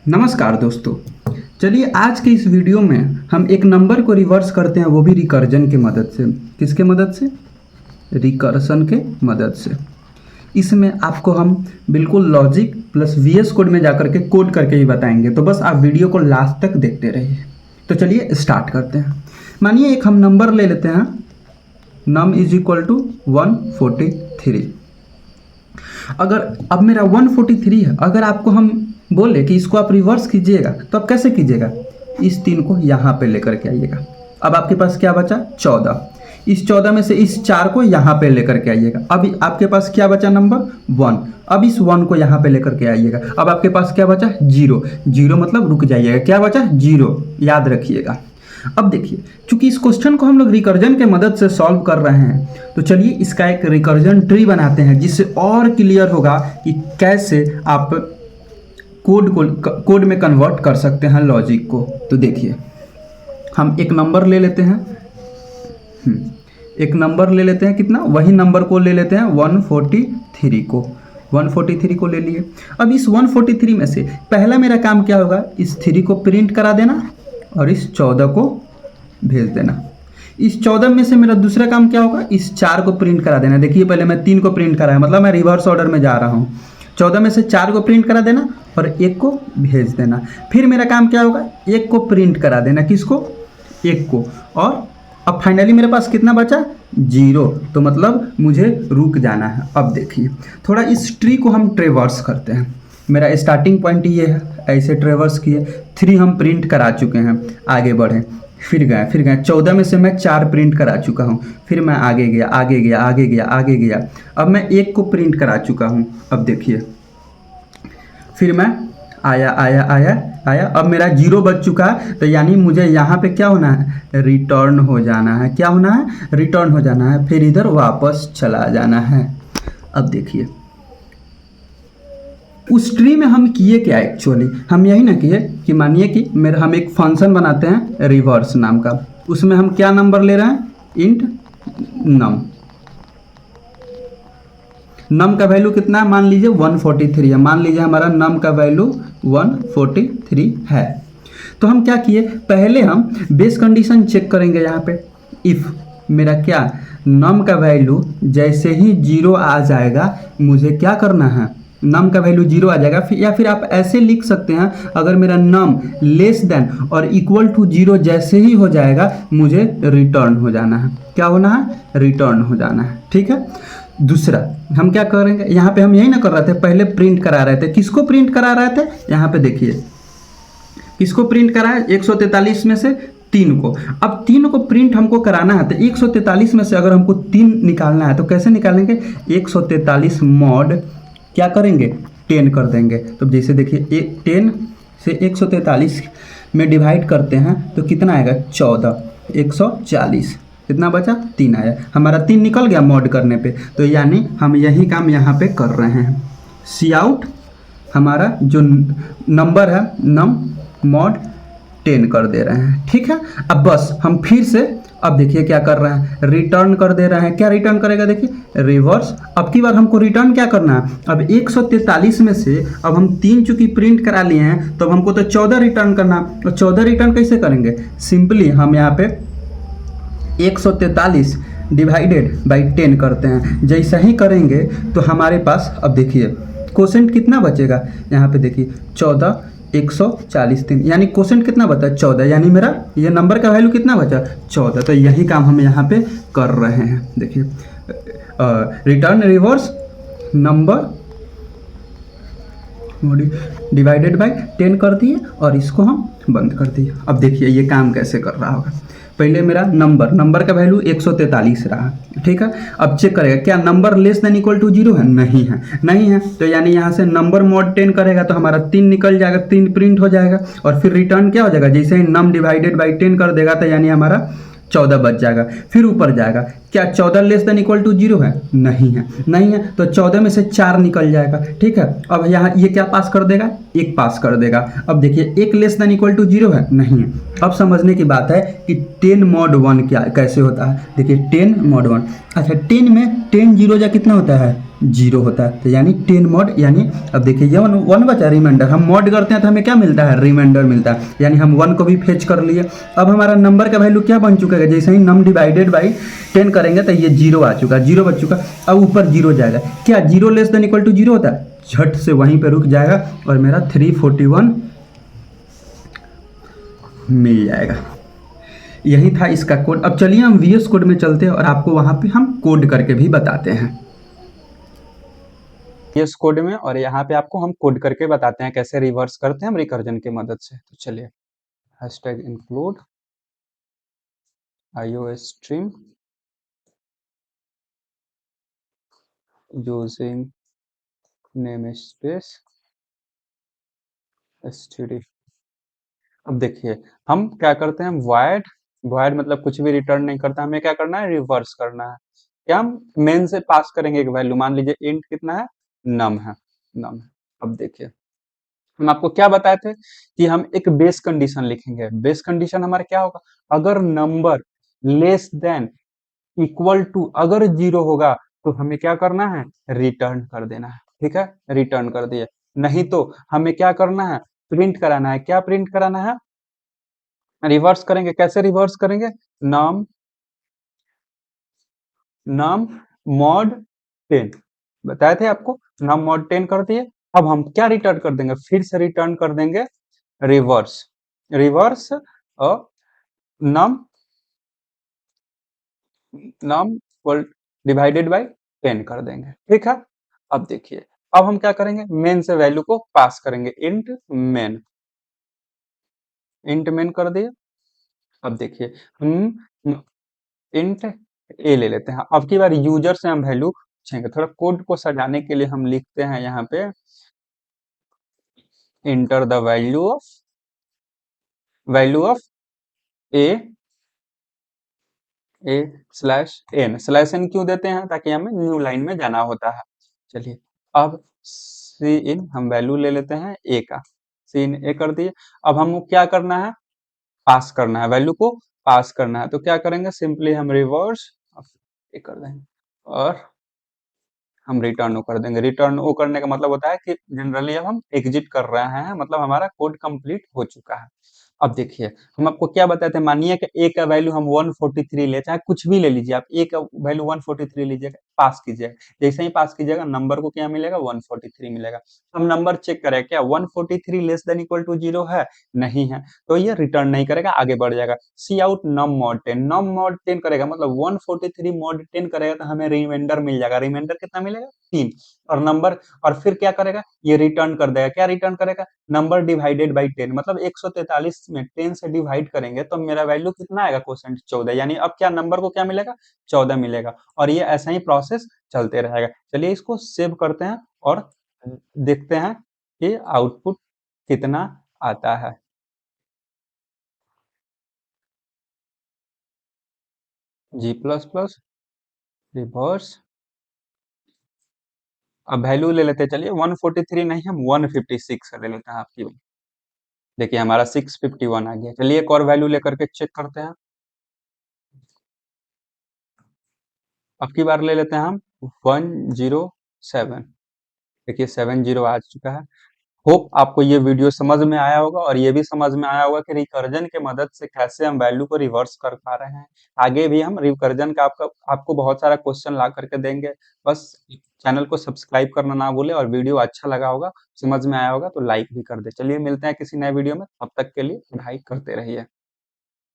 नमस्कार दोस्तों। चलिए आज के इस वीडियो में हम एक नंबर को रिवर्स करते हैं, वो भी रिकर्जन की मदद से। किसके मदद से? रिकर्सन के मदद से। इसमें आपको हम बिल्कुल लॉजिक प्लस वीएस कोड में जाकर के कोड करके ही बताएंगे, तो बस आप वीडियो को लास्ट तक देखते रहिए। तो चलिए स्टार्ट करते हैं। मानिए एक हम नंबर ले लेते हैं, नम इज इक्वल टू 143। अगर अब मेरा 143 है, अगर आपको हम बोले कि इसको आप रिवर्स कीजिएगा तो आप कैसे कीजिएगा? इस 3 को यहाँ पे लेकर के आइएगा। अब आपके पास क्या बचा? 14। इस 14 में से इस 4 को यहाँ पे लेकर के आइएगा। अब आपके पास क्या बचा? नंबर 1। अब इस 1 को यहाँ पे लेकर के आइएगा। अब आपके पास क्या बचा? 0। 0 मतलब रुक जाइएगा। क्या बचा? 0। याद रखिएगा। अब देखिए, चूंकि इस क्वेश्चन को हम लोग रिकर्जन के मदद से सॉल्व कर रहे हैं, तो चलिए इसका एक रिकर्जन ट्री बनाते हैं, जिससे और क्लियर होगा कि कैसे आप कोड में कन्वर्ट कर सकते हैं लॉजिक को। तो देखिए, हम एक नंबर ले लेते हैं, एक नंबर ले लेते हैं। कितना? वही नंबर को ले लेते हैं 143 को। 143 को ले लिए। अब इस 143 में से पहला मेरा काम क्या होगा? इस 3 को प्रिंट करा देना और इस 14 को भेज देना। इस 14 में से मेरा दूसरा काम क्या होगा? इस 4 को प्रिंट करा देना। देखिए, पहले मैं 3 को प्रिंट कराया, मतलब मैं रिवर्स ऑर्डर में जा रहा हूँ। 14 में से 4 को प्रिंट करा देना और 1 को भेज देना। फिर मेरा काम क्या होगा? 1 को प्रिंट करा देना। किसको? 1 को। और अब फाइनली मेरे पास कितना बचा? 0। तो मतलब मुझे रुक जाना है। अब देखिए, थोड़ा इस ट्री को हम ट्रेवर्स करते हैं। मेरा स्टार्टिंग पॉइंट ये है, ऐसे ट्रेवर्स किए। 3 हम प्रिंट करा चुके हैं, आगे बढ़े। फिर गए 14 में से मैं 4 प्रिंट करा चुका हूँ। फिर मैं आगे गया। अब मैं 1 को प्रिंट करा चुका हूँ। अब देखिए, फिर मैं आया। अब मेरा 0 बच चुका है, तो यानी मुझे यहाँ पे क्या होना है? रिटर्न हो जाना है। क्या होना है? रिटर्न हो जाना है। फिर इधर वापस चला जाना है। अब देखिए, उस ट्री में हम किए क्या? एक्चुअली हम यही ना किए कि मानिए कि हम एक फंक्शन बनाते हैं रिवर्स नाम का। उसमें हम क्या नंबर ले रहे हैं? इंट नम। नम का वैल्यू कितना है? मान लीजिए 143 है। मान लीजिए हमारा नम का वैल्यू 143 है। तो हम क्या किए? पहले हम बेस कंडीशन चेक करेंगे। यहाँ पे इफ़ मेरा क्या नम का वैल्यू जैसे ही 0 आ जाएगा, मुझे क्या करना है? नम का वैल्यू 0 आ जाएगा। या फिर आप ऐसे लिख सकते हैं, अगर मेरा नम लेस देन और इक्वल टू 0 जैसे ही हो जाएगा, मुझे रिटर्न हो जाना है। क्या होना है? रिटर्न हो जाना है। ठीक है। दूसरा हम क्या करेंगे? यहाँ पे हम यही ना कर रहे थे, पहले प्रिंट करा रहे थे। किसको प्रिंट करा रहे थे? यहाँ पे देखिए, किसको प्रिंट कराया? 143 में से 3 को। अब 3 को प्रिंट हमको कराना है, तो 143 में से अगर हमको 3 निकालना है तो कैसे निकालेंगे? 143 मॉड क्या करेंगे? 10 कर देंगे। तो जैसे देखिए, 10 से 143 में डिवाइड करते हैं तो कितना आएगा? 14। 140 कितना बचा? 3 आया। हमारा 3 निकल गया मॉड करने पे। तो यानी हम यही काम यहाँ पे कर रहे हैं। सी आउट हमारा जो नंबर है नम मॉड 10 कर दे रहे हैं। ठीक है। अब बस हम फिर से अब देखिए क्या कर रहे हैं? रिटर्न कर दे रहे हैं। क्या रिटर्न करेगा? देखिए, रिवर्स। अब की बार हमको रिटर्न क्या करना है? अब 143 में से अब हम 3 चूंकि प्रिंट करा लिए हैं, तो हमको तो 14 रिटर्न करना है। तो 14 रिटर्न कैसे करेंगे? सिंपली हम यहाँ पे 143 डिवाइडेड बाई 10 करते हैं। जैसा ही करेंगे तो हमारे पास अब देखिए क्वोशेंट कितना बचेगा? यहाँ पे देखिए 14 140 3, यानी क्वोशेंट कितना बचा? 14। यानी मेरा ये नंबर का वैल्यू कितना बचा? 14। तो यही काम हम यहाँ पे कर रहे हैं। देखिए, return reverse number divided by 10 कर दिए और इसको हम बंद कर दिए। अब देखिए ये काम कैसे कर रहा होगा। पहले मेरा नंबर का वैल्यू 143 रहा। ठीक है। अब चेक करेगा क्या number less than equal to 0 है? नहीं है। तो यानी यहाँ से नंबर मॉड 10 करेगा तो हमारा 3 निकल जाएगा, 3 प्रिंट हो जाएगा। और फिर रिटर्न क्या हो जाएगा? जैसे ही नम डिवाइडेड बाई 10 कर देगा तो यानी हमारा 14 बच जाएगा। फिर ऊपर जाएगा, क्या 14 लेस देन इक्वल टू 0 है? नहीं है। तो 14 में से 4 निकल जाएगा। ठीक है। अब यहाँ ये क्या पास कर देगा? 1 पास कर देगा। अब देखिए 1 लेस देन इक्वल टू 0 है? नहीं है। अब समझने की बात है कि 10 मॉड 1 क्या कैसे होता है। देखिए 10 मॉड 1। अच्छा, 10 में 10 0 जा कितना होता है? जीरो होता है। तो यानी 10 मॉड, यानी अब देखिए ये वन वन बचा रिमाइंडर, हम मॉड करते हैं तो हमें क्या मिलता है, रिमाइंडर मिलता है। यानी हम 1 को भी फेच कर लिए। अब हमारा नंबर का वैल्यू क्या बन चुका है, जैसे ही नम डिवाइडेड बाई 10 करेंगे तो ये जीरो आ चुका है, जीरो बच चुका। अब ऊपर जीरो जाएगा, क्या zero less than equal to zero होता है, झट से वहीं पे रुक जाएगा और मेरा 341 मिल जाएगा। यही था इसका कोड। अब चलिए हम VS कोड में चलते हैं और आपको वहां पे हम कोड करके भी बताते हैं VS कोड में, और यहाँ पे आपको हम कोड करके बताते हैं कैसे रिवर्स करते हैं हम रिकर्जन की मदद से। तो चलिए, hashtag include IOStream using namespace std। अब देखिए हम क्या करते हैं, वॉइड, वॉइड मतलब कुछ भी रिटर्न नहीं करता, हमें क्या करना है, रिवर्स करना है। क्या हम मेन से पास करेंगे एक वैल्यू, मान लीजिए इंट कितना है, नम है, नम है। अब देखिए हम आपको क्या बताए थे कि हम एक बेस कंडीशन लिखेंगे। बेस कंडीशन हमारा क्या होगा, अगर number less than equal to अगर जीरो होगा तो हमें क्या करना है, रिटर्न कर देना है। ठीक है, रिटर्न कर दिए। नहीं तो हमें क्या करना है, प्रिंट कराना है। क्या प्रिंट कराना है, रिवर्स करेंगे। कैसे रिवर्स करेंगे, नम नम मॉड 10 बताए थे आपको, नम मॉड 10 कर दिए। अब हम क्या रिटर्न कर देंगे, फिर से रिटर्न कर देंगे reverse, reverse num num divided by 10 कर देंगे। ठीक है, अब देखिए अब हम क्या करेंगे, मेन से वैल्यू को पास करेंगे, इंट मेन कर दिए। अब देखिए हम इंट ए ले लेते हैं। अब की बार यूजर से हम वैल्यू पूछेंगे, थोड़ा कोड को सजाने के लिए हम लिखते हैं यहाँ पे enter the value of a a slash n क्यों देते हैं, ताकि हमें न्यू लाइन में जाना होता है। चलिए अब सी इन हम वैल्यू ले लेते हैं ए का, सी इन ए कर दिए। अब हम क्या करना है, पास करना है, वैल्यू को पास करना है। तो क्या करेंगे, सिंपली हम रिवर्स ए कर देंगे और हम रिटर्न ओ कर देंगे। रिटर्न ओ करने का मतलब होता है कि जनरली अब हम एग्जिट कर रहे हैं, मतलब हमारा कोड कंप्लीट हो चुका है। अब देखिए हम आपको क्या बताए थे, मानिए कि ए का वैल्यू हम 143 ले, चाहे कुछ भी ले लीजिए आप, ए का वैल्यू 143 लीजिएगा, पास कीजिएगा। जैसे ही पास कीजिएगा नंबर को क्या मिलेगा, 143 मिलेगा। हम नंबर चेक करें, क्या 143 लेस देन इक्वल टू 0 है, नहीं है, तो ये रिटर्न नहीं करेगा, आगे बढ़ जाएगा। सी आउट नम मॉड 10, नम मॉड 10 करेगा मतलब 143 मॉड 10 करेगा तो हमें रिमाइंडर मिल जाएगा। रिमाइंडर कितना मिलेगा, 3, और नंबर, और फिर क्या करेगा, ये रिटर्न कर देगा। क्या रिटर्न करेगा, नंबर डिवाइडेड बाई 10, मतलब 143 में 10 से डिवाइड करेंगे तो मेरा वैल्यू कितना आएगा, क्वोशेंट 14। यानी अब क्या नंबर को क्या मिलेगा, 14 मिलेगा। और ये ऐसा ही प्रोसेस चलते रहेगा। चलिए इसको सेव करते हैं और देखते हैं कि आउटपुट कितना आता है। जी प्लस प्लस रिवर्स, अब वैल्यू ले लेते हैं। चलिए 143 नहीं, हम 156 ले लेते हैं आपकी। देखिए हमारा 651 आ गया। चलिए एक और वैल्यू लेकर के चेक करते हैं। अब की बार ले लेते हैं हम 107। देखिए 70 आ चुका है। होप आपको ये वीडियो समझ में आया होगा, और ये भी समझ में आया होगा कि रिकर्जन की मदद से कैसे हम वैल्यू को रिवर्स कर पा रहे हैं। आगे भी हम रिकर्जन का आपको बहुत सारा क्वेश्चन ला करके देंगे। बस चैनल को सब्सक्राइब करना ना भूले, और वीडियो अच्छा लगा होगा, समझ में आया होगा तो लाइक भी कर दे। चलिए मिलते हैं किसी नए वीडियो में, तब तक के लिए पढ़ाई करते रहिए।